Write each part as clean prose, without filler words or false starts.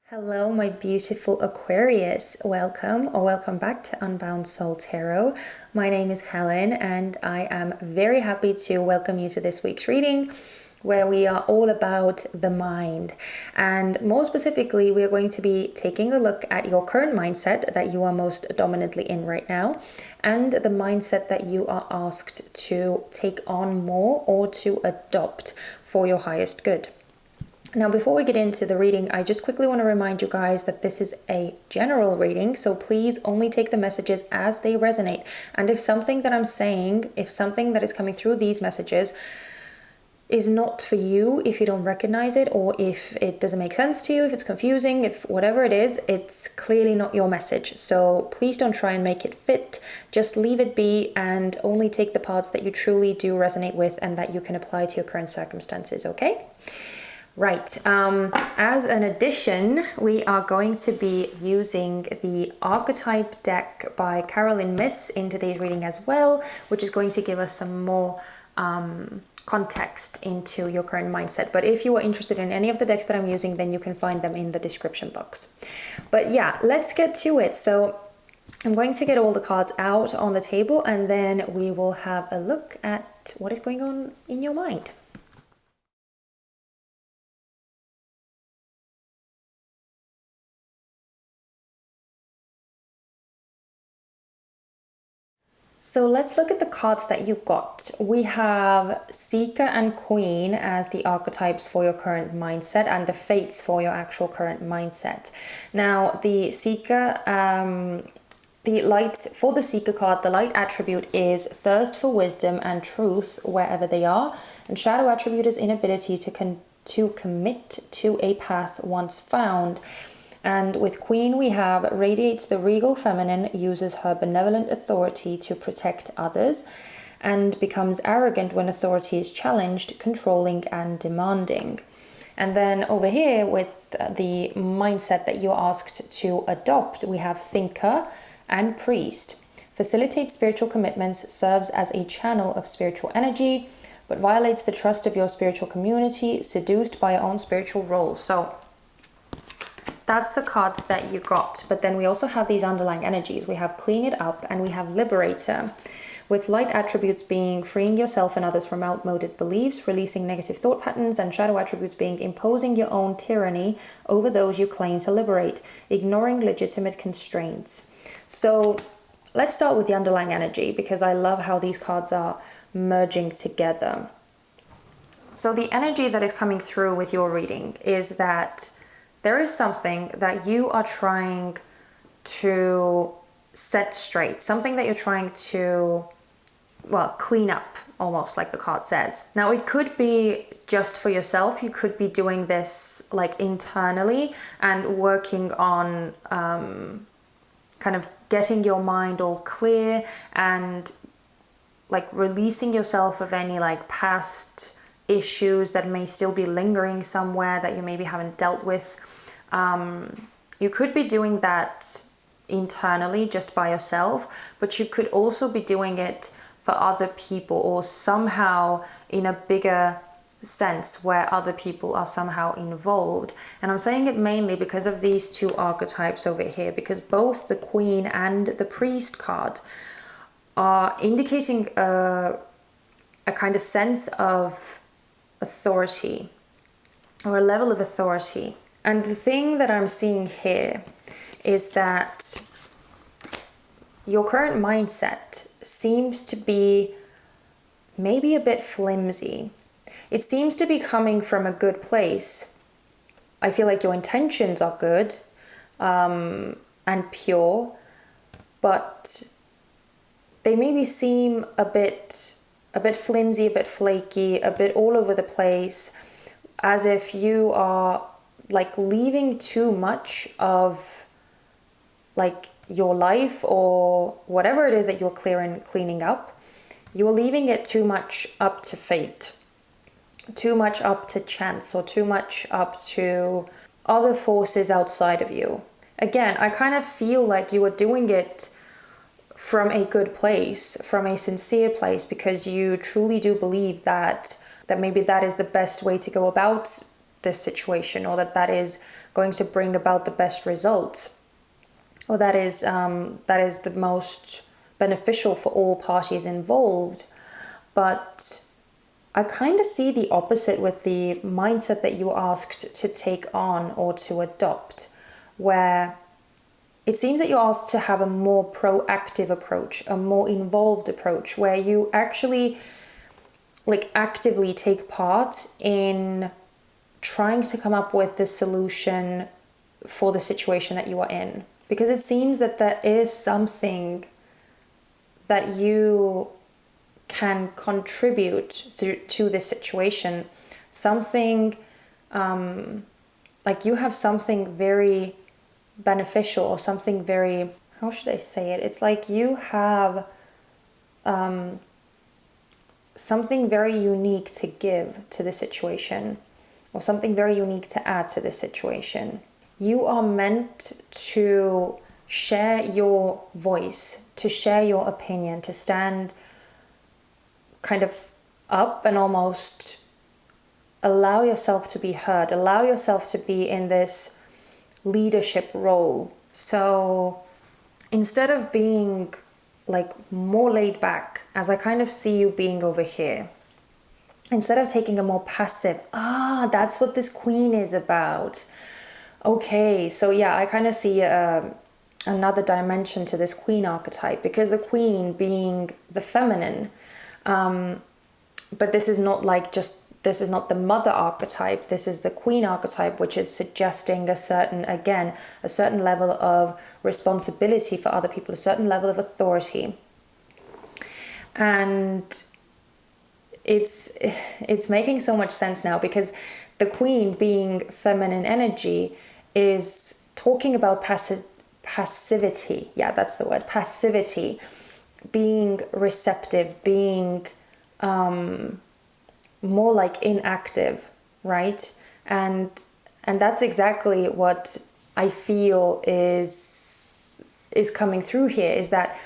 Hello, my beautiful Aquarius. Welcome or welcome back to Unbound Soul Tarot. My name is Helen and I am very happy to welcome you to this week's reading where we are all about the mind. And more specifically, we are going to be taking a look at your current mindset that you are most dominantly in right now and the mindset that you are asked to take on more or to adopt for your highest good. Now, before we get into the reading, I just quickly want to remind you guys that this is a general reading, so please only take the messages as they resonate. And if something that I'm saying, if something that is coming through these messages is not for you, if you don't recognize it, or if it doesn't make sense to you, if it's confusing, if whatever it is, it's clearly not your message. So please don't try and make it fit. Just leave it be and only take the parts that you truly do resonate with and that you can apply to your current circumstances, okay? Right, as an addition, we are going to be using the archetype deck by Carolyn Miss in today's reading as well, which is going to give us some more context into your current mindset. But if you are interested in any of the decks that I'm using, then you can find them in the description box. But yeah, let's get to it. So I'm going to get all the cards out on the table and then we will have a look at what is going on in your mind. So let's look at the cards that you got. We have Seeker and Queen as the archetypes for your current mindset and the fates for your actual current mindset. Now, the Seeker, the light, for the Seeker card, the light attribute is thirst for wisdom and truth wherever they are. And shadow attribute is inability to commit to a path once found. And with Queen, we have radiates the regal feminine, uses her benevolent authority to protect others, and becomes arrogant when authority is challenged, controlling and demanding. And then over here with the mindset that you're asked to adopt, we have Thinker and Priest. Facilitates spiritual commitments, serves as a channel of spiritual energy, but violates the trust of your spiritual community, seduced by your own spiritual role. So that's the cards that you got. But then we also have these underlying energies. We have Clean It Up and we have Liberator, with light attributes being freeing yourself and others from outmoded beliefs, releasing negative thought patterns, and shadow attributes being imposing your own tyranny over those you claim to liberate, ignoring legitimate constraints. So let's start with the underlying energy because I love how these cards are merging together. So the energy that is coming through with your reading is that there is something that you are trying to set straight, something that you're trying to, well, clean up, almost like the card says. Now, it could be just for yourself. You could be doing this like internally and working on kind of getting your mind all clear and like releasing yourself of any like past issues that may still be lingering somewhere that you maybe haven't dealt with. You could be doing that internally just by yourself, but you could also be doing it for other people or somehow in a bigger sense where other people are somehow involved. And I'm saying it mainly because of these two archetypes over here, because both the Queen and the Priest card are indicating a kind of sense of authority or a level of authority. And the thing that I'm seeing here is that your current mindset seems to be maybe a bit flimsy. It seems to be coming from a good place. I feel like your intentions are good and pure, but they maybe seem a bit flimsy, a bit flaky, a bit all over the place, as if you are like leaving too much of like your life or whatever it is that you're cleaning up. You're leaving it too much up to fate, too much up to chance, or too much up to other forces outside of you. Again, I kind of feel like you are doing it from a good place, from a sincere place, because you truly do believe that maybe that is the best way to go about this situation, or that is going to bring about the best results, or that is the most beneficial for all parties involved. But I kind of see the opposite with the mindset that you were asked to take on or to adopt, where it seems that you're asked to have a more proactive approach, a more involved approach, where you actually like actively take part in trying to come up with the solution for the situation that you are in. Because it seems that there is something that you can contribute to this situation. Something like you have something very beneficial, or something very, how should I say it? It's like you have something very unique to give to the situation, or something very unique to add to the situation. You are meant to share your voice, to share your opinion, to stand kind of up and almost allow yourself to be heard, allow yourself to be in this leadership role. So instead of being like more laid back, as I kind of see you being over here, instead of taking a more passive, that's what this queen is about. Okay, so yeah, I kind of see another dimension to this queen archetype, because the queen being the feminine, but this is not like this is not the mother archetype, this is the queen archetype, which is suggesting a certain level of responsibility for other people, a certain level of authority. And it's making so much sense now, because the queen being feminine energy is talking about passivity. Yeah, that's the word, passivity, being receptive, being more like inactive, right? And that's exactly what I feel is coming through here, is that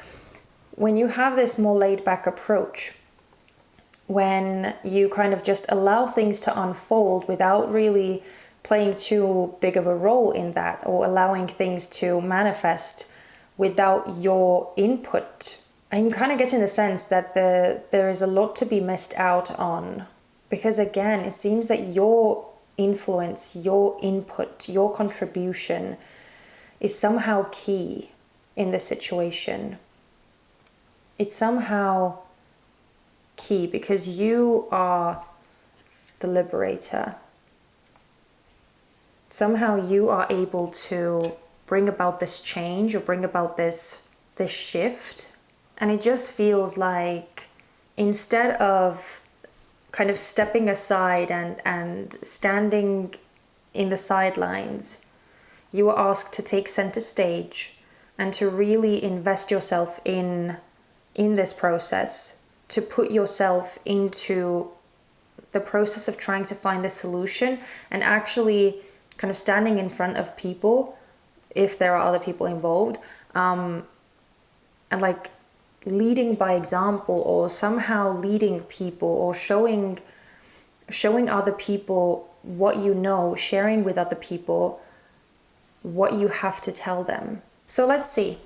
when you have this more laid back approach, when you kind of just allow things to unfold without really playing too big of a role in that, or allowing things to manifest without your input, I'm kind of getting the sense that there is a lot to be missed out on. Because again, it seems that your influence, your input, your contribution is somehow key in the situation. It's somehow key because you are the liberator. Somehow you are able to bring about this change, or bring about this shift. And it just feels like instead of kind of stepping aside and standing in the sidelines, you are asked to take center stage and to really invest yourself in this process, to put yourself into the process of trying to find the solution, and actually kind of standing in front of people, if there are other people involved, and like leading by example, or somehow leading people, or showing other people what you know, sharing with other people what you have to tell them. So let's see.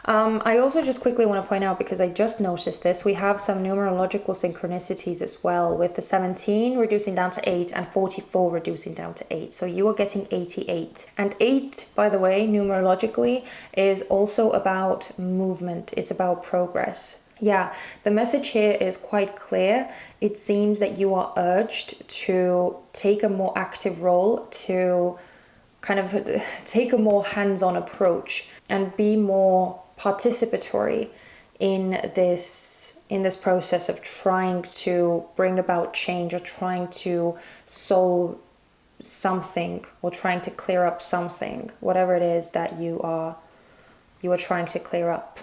I also just quickly want to point out, because I just noticed this, we have some numerological synchronicities as well, with the 17 reducing down to 8 and 44 reducing down to 8. So you are getting 88. And 8, by the way, numerologically, is also about movement. It's about progress. Yeah, the message here is quite clear. It seems that you are urged to take a more active role, to kind of take a more hands-on approach and be more participatory in this process of trying to bring about change, or trying to solve something, or trying to clear up something, whatever it is that you are trying to clear up.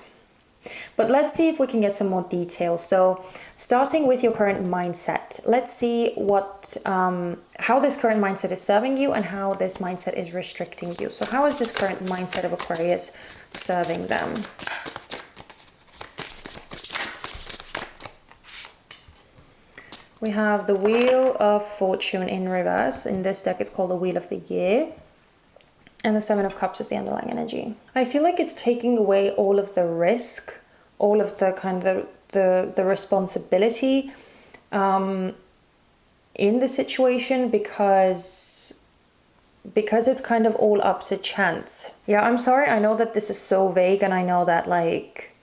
But let's see if we can get some more details. So starting with your current mindset, let's see how this current mindset is serving you and how this mindset is restricting you. So how is this current mindset of Aquarius serving them? We have the Wheel of Fortune in reverse. In this deck, it's called the Wheel of the Year. And the Seven of Cups is the underlying energy. I feel like it's taking away all of the risk, all of the kind of the responsibility in the situation, because it's kind of all up to chance. Yeah, I'm sorry. I know that this is so vague, and I know that like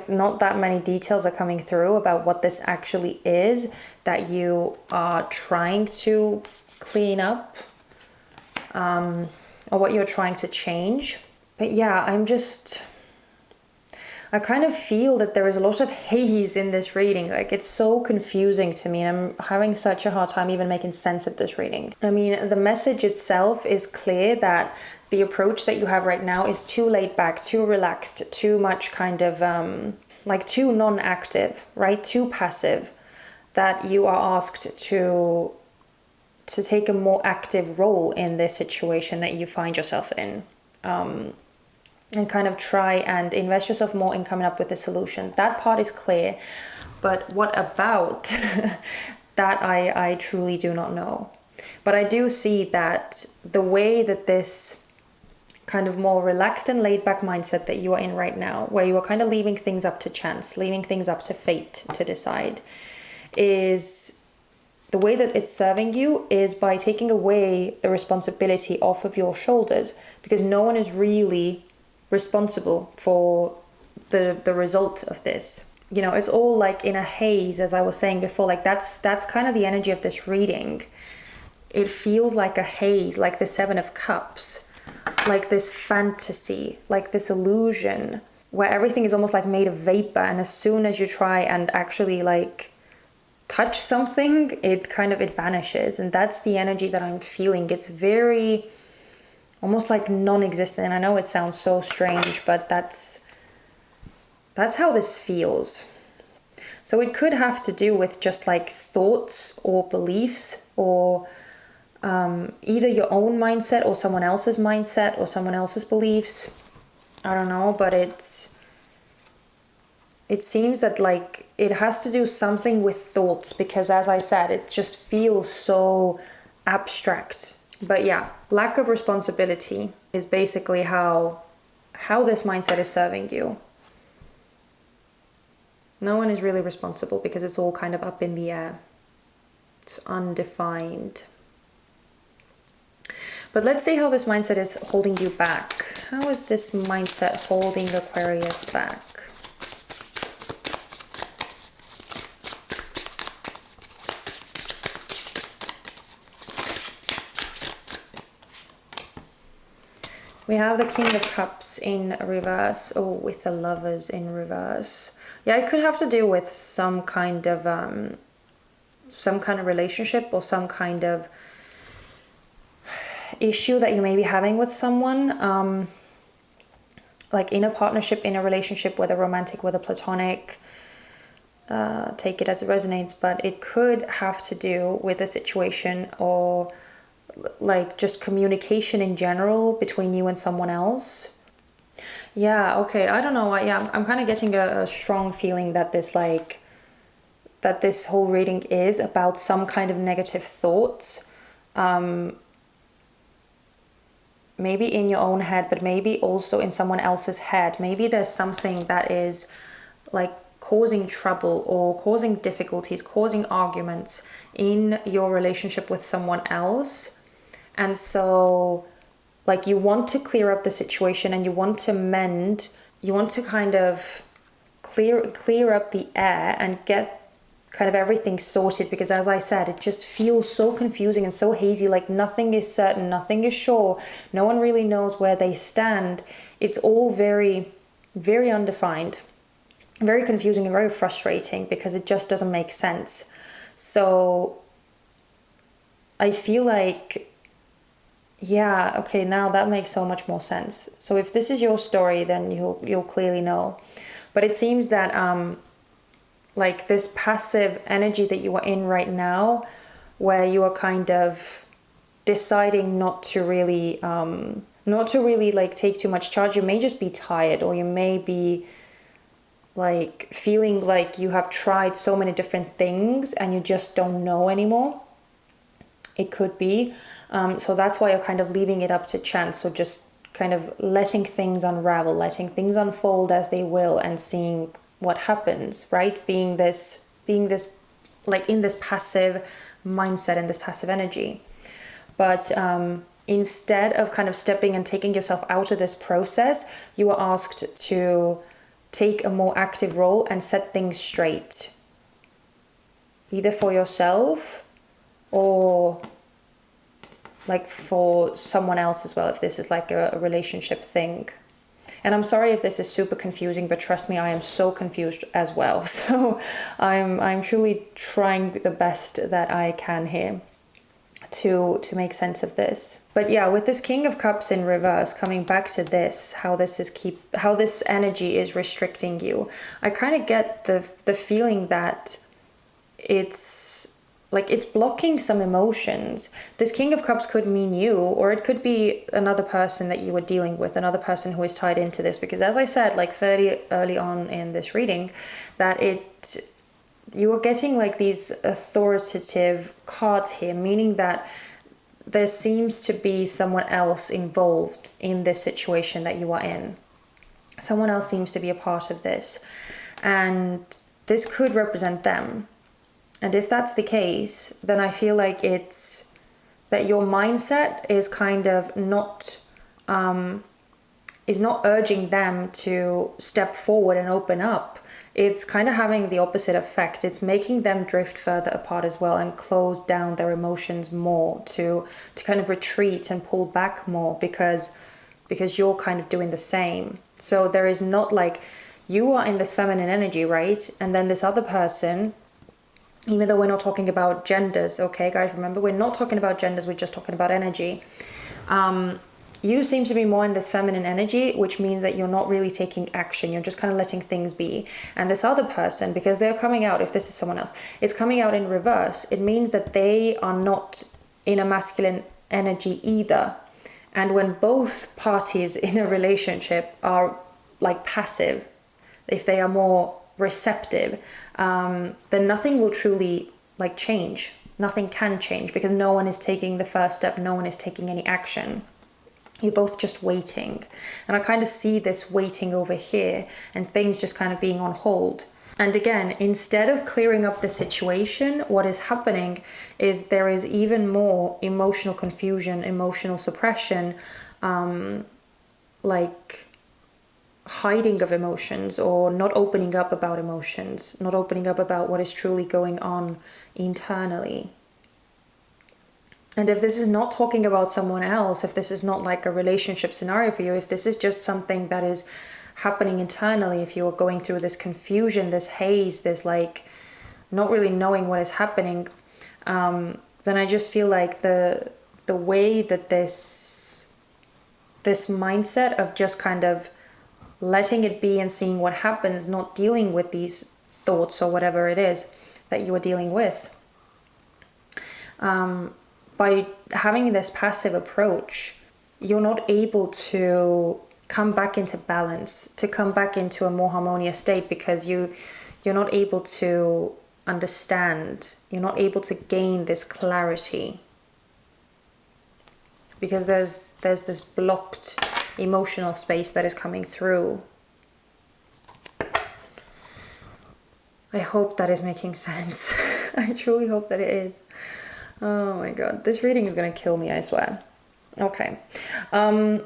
not that many details are coming through about what this actually is that you are trying to clean up, or what you're trying to change. But yeah, I kind of feel that there is a lot of haze in this reading. Like, it's so confusing to me, and I'm having such a hard time even making sense of this reading. I mean, the message itself is clear that the approach that you have right now is too laid back, too relaxed, too much kind of like too non-active, right? Too passive, that you are asked to take a more active role in this situation that you find yourself in. And kind of try and invest yourself more in coming up with a solution. That part is clear, but what about that I truly do not know. But I do see that the way that this kind of more relaxed and laid back mindset that you are in right now, where you are kind of leaving things up to chance, leaving things up to fate to decide, is the way that it's serving you is by taking away the responsibility off of your shoulders, because no one is really responsible for the result of this. You know, it's all like in a haze, as I was saying before. Like that's kind of the energy of this reading. It feels like a haze, like the Seven of Cups, like this fantasy, like this illusion where everything is almost like made of vapor, and as soon as you try and actually like touch something, it vanishes. And that's the energy that I'm feeling. It's very almost like non-existent. And I know it sounds so strange, but that's how this feels. So it could have to do with just like thoughts or beliefs, or either your own mindset or someone else's mindset or someone else's beliefs. I don't know, but it seems that like it has to do something with thoughts, because as I said, it just feels so abstract. But yeah, lack of responsibility is basically how this mindset is serving you. No one is really responsible because it's all kind of up in the air. It's undefined. But let's see how this mindset is holding you back. How is this mindset holding Aquarius back? We have the King of Cups in reverse, or with the Lovers in reverse. Yeah, it could have to do with some kind of relationship or some kind of issue that you may be having with someone, like in a partnership, in a relationship, whether romantic, whether platonic. Take it as it resonates, but it could have to do with a situation or like just communication in general between you and someone else. Yeah, okay, I don't know. I'm kind of getting a strong feeling that this whole reading is about some kind of negative thoughts, maybe in your own head, but maybe also in someone else's head. Maybe there's something that is like causing trouble or causing difficulties, causing arguments in your relationship with someone else. And so like you want to clear up the situation and you want to mend, you want to kind of clear up the air and get kind of everything sorted, because as I said, it just feels so confusing and so hazy, like nothing is certain, nothing is sure, no one really knows where they stand. It's all very, very undefined, very confusing and very frustrating because it just doesn't make sense. So I feel like, yeah, okay, now that makes so much more sense. So if this is your story, then you'll clearly know. But it seems that like this passive energy that you are in right now, where you are kind of deciding not to really like take too much charge. You may just be tired, or you may be like feeling like you have tried so many different things and you just don't know anymore. It could be. So that's why you're kind of leaving it up to chance. So just kind of letting things unravel, letting things unfold as they will, and seeing what happens, right? Being this like in this passive mindset and this passive energy. But instead of kind of stepping and taking yourself out of this process, you are asked to take a more active role and set things straight, either for yourself or like for someone else as well, if this is like a relationship thing. And I'm sorry if this is super confusing, but trust me, I am so confused as well. So I'm truly trying the best that I can here to make sense of this. But yeah, with this King of Cups in reverse, coming back to this, how this energy is restricting you, I kind of get the feeling that it's blocking some emotions. This King of Cups could mean you, or it could be another person that you were dealing with, another person who is tied into this. Because as I said, like fairly early on in this reading, that you are getting like these authoritative cards here, meaning that there seems to be someone else involved in this situation that you are in. Someone else seems to be a part of this, and this could represent them. And if that's the case, then I feel like it's that your mindset is kind of not urging them to step forward and open up. It's kind of having the opposite effect. It's making them drift further apart as well and close down their emotions more, to kind of retreat and pull back more because you're kind of doing the same. So there is not like, you are in this feminine energy, right? And then this other person, even though we're not talking about genders, okay, guys, remember, we're not talking about genders, we're just talking about energy. You seem to be more in this feminine energy, which means that you're not really taking action. You're just kind of letting things be. And this other person, because they're coming out, if this is someone else, it's coming out in reverse. It means that they are not in a masculine energy either. And when both parties in a relationship are like passive, if they are more receptive, then nothing will truly like change. Nothing can change because no one is taking the first step. No one is taking any action. You're both just waiting. And I kind of see this waiting over here and things just kind of being on hold. And again, instead of clearing up the situation, what is happening is there is even more emotional confusion, emotional suppression, like hiding of emotions, or not opening up about emotions, not opening up about what is truly going on internally. And if this is not talking about someone else, if this is not like a relationship scenario for you, if this is just something that is happening internally, if you are going through this confusion, this haze, this like not really knowing what is happening, then I just feel like the way that this mindset of just kind of letting it be and seeing what happens, not dealing with these thoughts or whatever it is that you are dealing with, by having this passive approach, you're not able to come back into balance, to come back into a more harmonious state, because you're not able to understand, you're not able to gain this clarity, because there's this blocked emotional space that is coming through. I hope that is making sense. I truly hope that it is. Oh my god, this reading is gonna kill me, I swear. Okay. And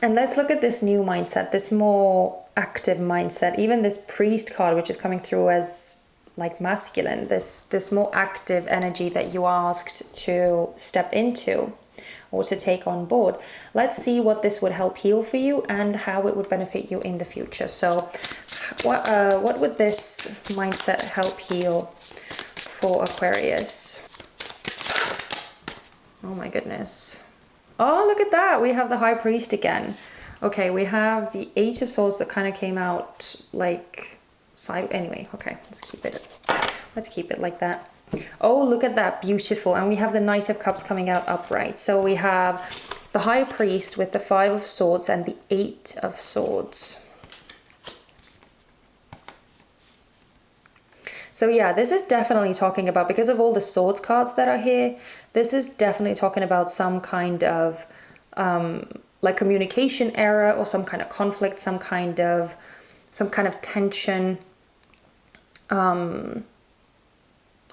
let's look at this new mindset, this more active mindset. Even this priest card, which is coming through as like masculine, this more active energy that you are asked to step into or to take on board. Let's see what this would help heal for you and how it would benefit you in the future. So what would this mindset help heal for Aquarius? Oh my goodness. Oh, look at that. We have the High Priest again. Okay, we have the Eight of Swords that kind of came out like side. Anyway, okay, let's keep it like that. Oh, look at that. Beautiful. And we have the Knight of Cups coming out upright. So we have the High Priest with the Five of Swords and the Eight of Swords. So yeah, this is definitely talking about, because of all the swords cards that are here, this is definitely talking about some kind of like communication error, or some kind of conflict, some kind of tension, or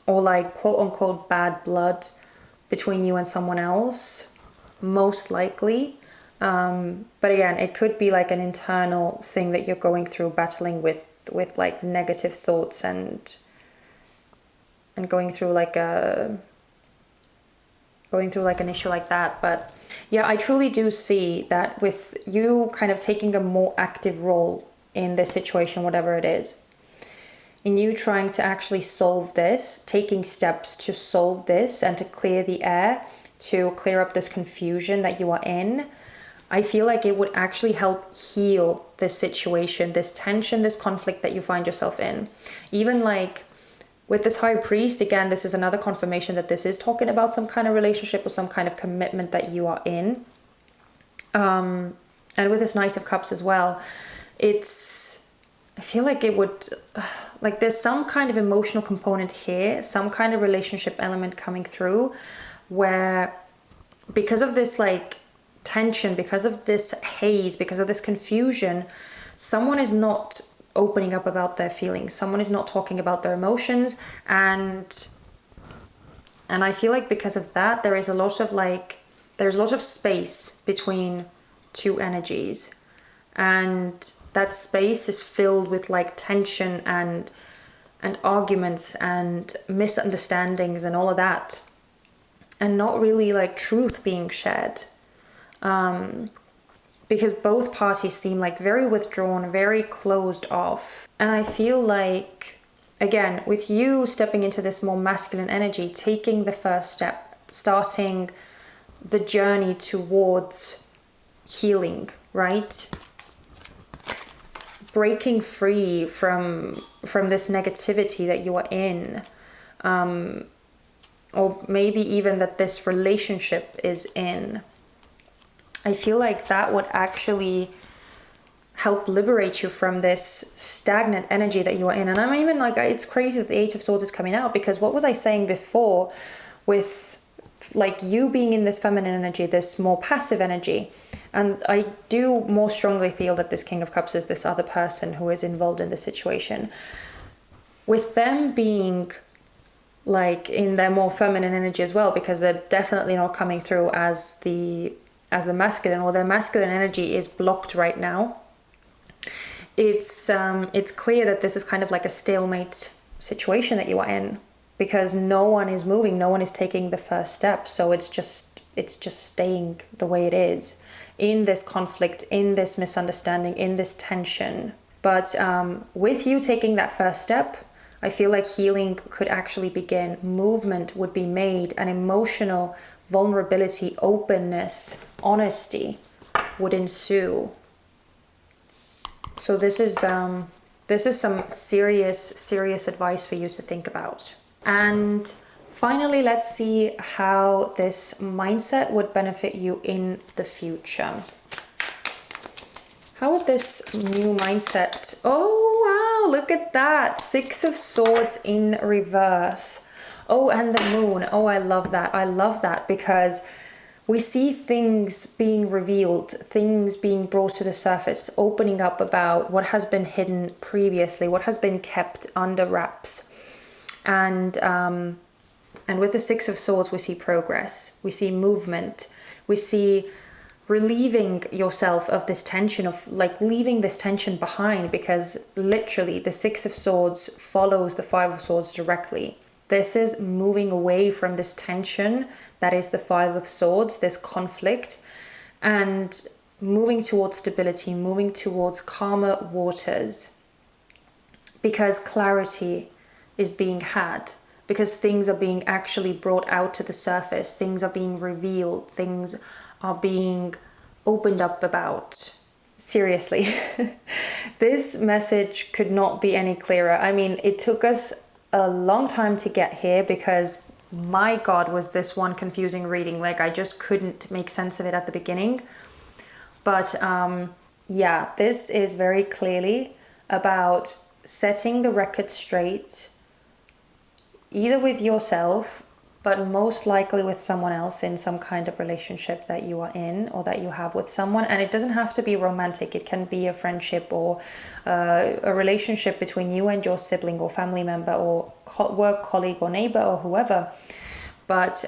like quote unquote bad blood between you and someone else, most likely. But again, it could be like an internal thing that you're going through, battling with like negative thoughts, and going through like an issue like that. But yeah, I truly do see that with you kind of taking a more active role in this situation, whatever it is, in you trying to actually solve this, taking steps to solve this and to clear the air, to clear up this confusion that you are in, I feel like it would actually help heal this situation, this tension, this conflict that you find yourself in. Even like with this High Priest, again, this is another confirmation that this is talking about some kind of relationship or some kind of commitment that you are in. And with this Knight of Cups as well, I feel like it would, like there's some kind of emotional component here, some kind of relationship element coming through, where because of this like tension, because of this haze, because of this confusion, someone is not opening up about their feelings, someone is not talking about their emotions, and I feel like because of that, there's a lot of space between two energies, and that space is filled with like tension and arguments and misunderstandings and all of that, and not really like truth being shared. Because both parties seem like very withdrawn, very closed off. And I feel like, again, with you stepping into this more masculine energy, taking the first step, starting the journey towards healing, right? Breaking free from this negativity that you are in, or maybe even that this relationship is in. I feel like that would actually help liberate you from this stagnant energy that you are in. And I'm even like, it's crazy that the Eight of Swords is coming out, because what was I saying before with like you being in this feminine energy, this more passive energy? And I do more strongly feel that this King of Cups is this other person who is involved in the situation. With them being like in their more feminine energy as well, because they're definitely not coming through as the masculine, or their masculine energy is blocked right now. It's clear that this is kind of like a stalemate situation that you are in, because no one is moving, no one is taking the first step. So it's just staying the way it is, in this conflict, in this misunderstanding, in this tension. But with you taking that first step, I feel like healing could actually begin. Movement would be made, an emotional vulnerability, openness, honesty would ensue. So this is some serious advice for you to think about. And finally, let's see how this mindset would benefit you in the future. How would this new mindset... Oh, wow, look at that. Six of Swords in reverse. Oh, and the moon. Oh, I love that. I love that, because we see things being revealed, things being brought to the surface, opening up about what has been hidden previously, what has been kept under wraps. And with the Six of Swords, we see progress, we see movement, we see relieving yourself of this tension, of like leaving this tension behind, because literally the Six of Swords follows the Five of Swords directly. This is moving away from this tension that is the Five of Swords, this conflict, and moving towards stability, moving towards calmer waters, because clarity is being had, because things are being actually brought out to the surface, things are being revealed, things are being opened up about. Seriously, this message could not be any clearer. I mean, it took us a long time to get here, because my God, was this one confusing reading. Like, I just couldn't make sense of it at the beginning. But yeah, this is very clearly about setting the record straight, either with yourself, but most likely with someone else in some kind of relationship that you are in or that you have with someone. And it doesn't have to be romantic. It can be a friendship or a relationship between you and your sibling or family member or work colleague or neighbor or whoever. But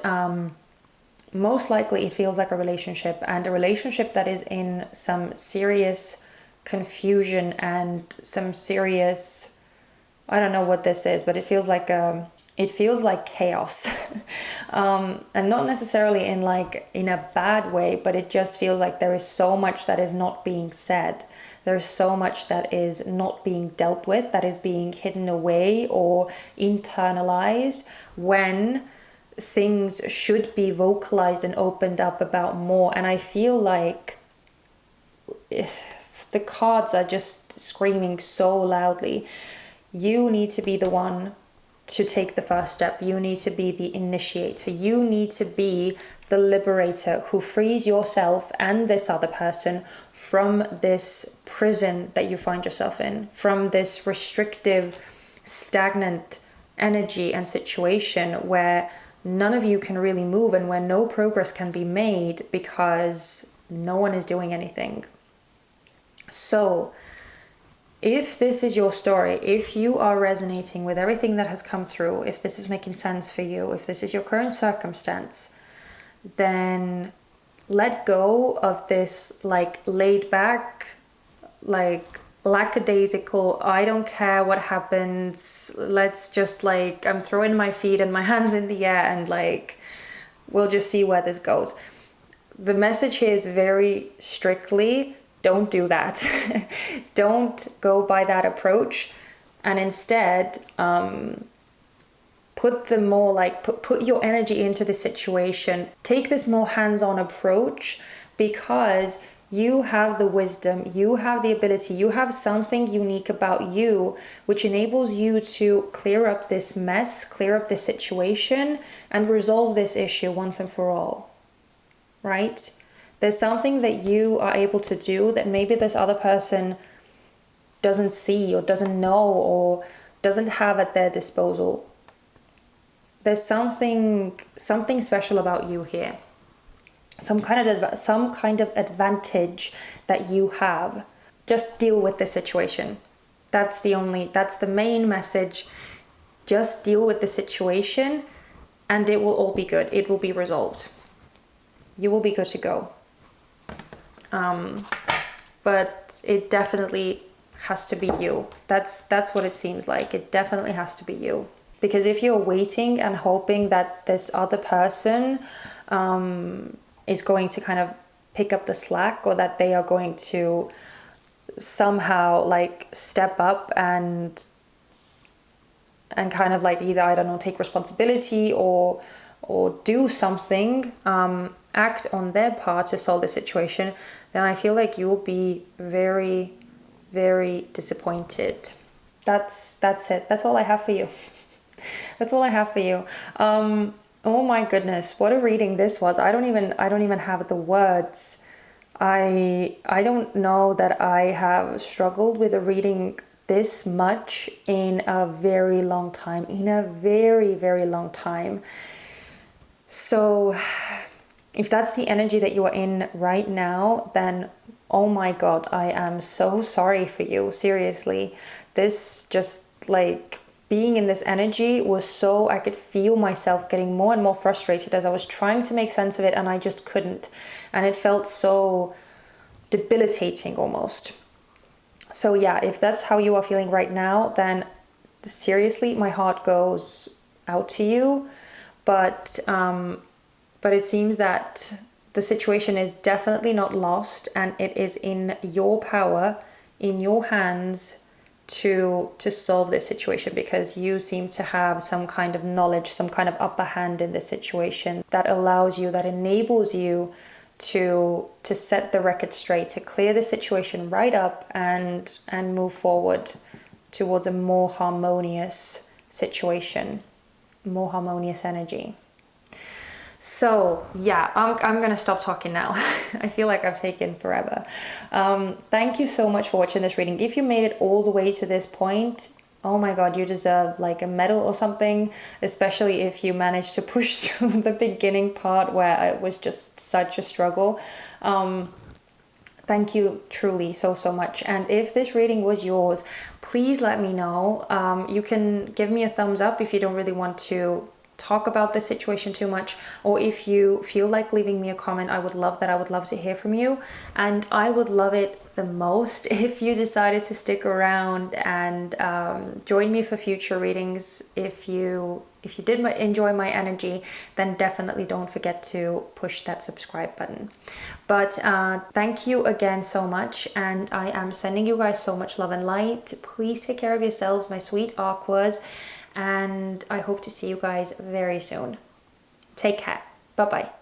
most likely it feels like a relationship, and a relationship that is in some serious confusion and some serious, I don't know what this is, but it feels like chaos. And not necessarily in a bad way, but it just feels like there is so much that is not being said. There's so much that is not being dealt with, that is being hidden away or internalized, when things should be vocalized and opened up about more. And I feel like the cards are just screaming so loudly. You need to be the one to take the first step. You need to be the initiator. You need to be the liberator who frees yourself and this other person from this prison that you find yourself in, from this restrictive, stagnant energy and situation where none of you can really move and where no progress can be made because no one is doing anything. So if this is your story, if you are resonating with everything that has come through, if this is making sense for you, if this is your current circumstance, then let go of this laid back, lackadaisical, I don't care what happens, let's just I'm throwing my feet and my hands in the air and we'll just see where this goes. The message here is very strictly, don't do that. Don't go by that approach, and instead put the more put your energy into the situation. Take this more hands-on approach, because you have the wisdom, you have the ability, you have something unique about you which enables you to clear up this mess, clear up this situation, and resolve this issue once and for all, right? There's something that you are able to do that maybe this other person doesn't see or doesn't know or doesn't have at their disposal. There's something special about you here. Some kind of advantage that you have. Just deal with the situation. That's the main message. Just deal with the situation and it will all be good. It will be resolved. You will be good to go. But it definitely has to be you. That's what it seems like. It definitely has to be you. Because if you're waiting and hoping that this other person is going to kind of pick up the slack, or that they are going to somehow step up and kind of either, I don't know, take responsibility or do something, act on their part to solve the situation, then I feel like you will be very, very disappointed. That's it. That's all I have for you. That's all I have for you. Oh my goodness, what a reading this was. I don't even have the words. I don't know that I have struggled with a reading this much in a very long time. In a very, very long time. So if that's the energy that you are in right now, then oh my God, I am so sorry for you. Seriously, this just being in this energy was so, I could feel myself getting more and more frustrated as I was trying to make sense of it and I just couldn't. And it felt so debilitating almost. So yeah, if that's how you are feeling right now, then seriously, my heart goes out to you. But it seems that the situation is definitely not lost, and it is in your power, in your hands, to solve this situation, because you seem to have some kind of knowledge, some kind of upper hand in this situation that allows you, that enables you to set the record straight, to clear the situation right up and move forward towards a more harmonious situation, more harmonious energy. So yeah, I'm gonna stop talking now. I feel like I've taken forever. Thank you so much for watching this reading. If you made it all the way to this point, oh my god, you deserve like a medal or something, especially if you managed to push through the beginning part where it was just such a struggle. Thank you truly so much. And if this reading was yours, please let me know. You can give me a thumbs up if you don't really want to talk about the situation too much, or if you feel like leaving me a comment, I would love that. I would love to hear from you, and I would love it the most if you decided to stick around and join me for future readings. If you did enjoy my energy, then definitely don't forget to push that subscribe button. But thank you again so much, and I am sending you guys so much love and light. Please take care of yourselves, my sweet aquas, and I hope to see you guys very soon. Take care. Bye bye.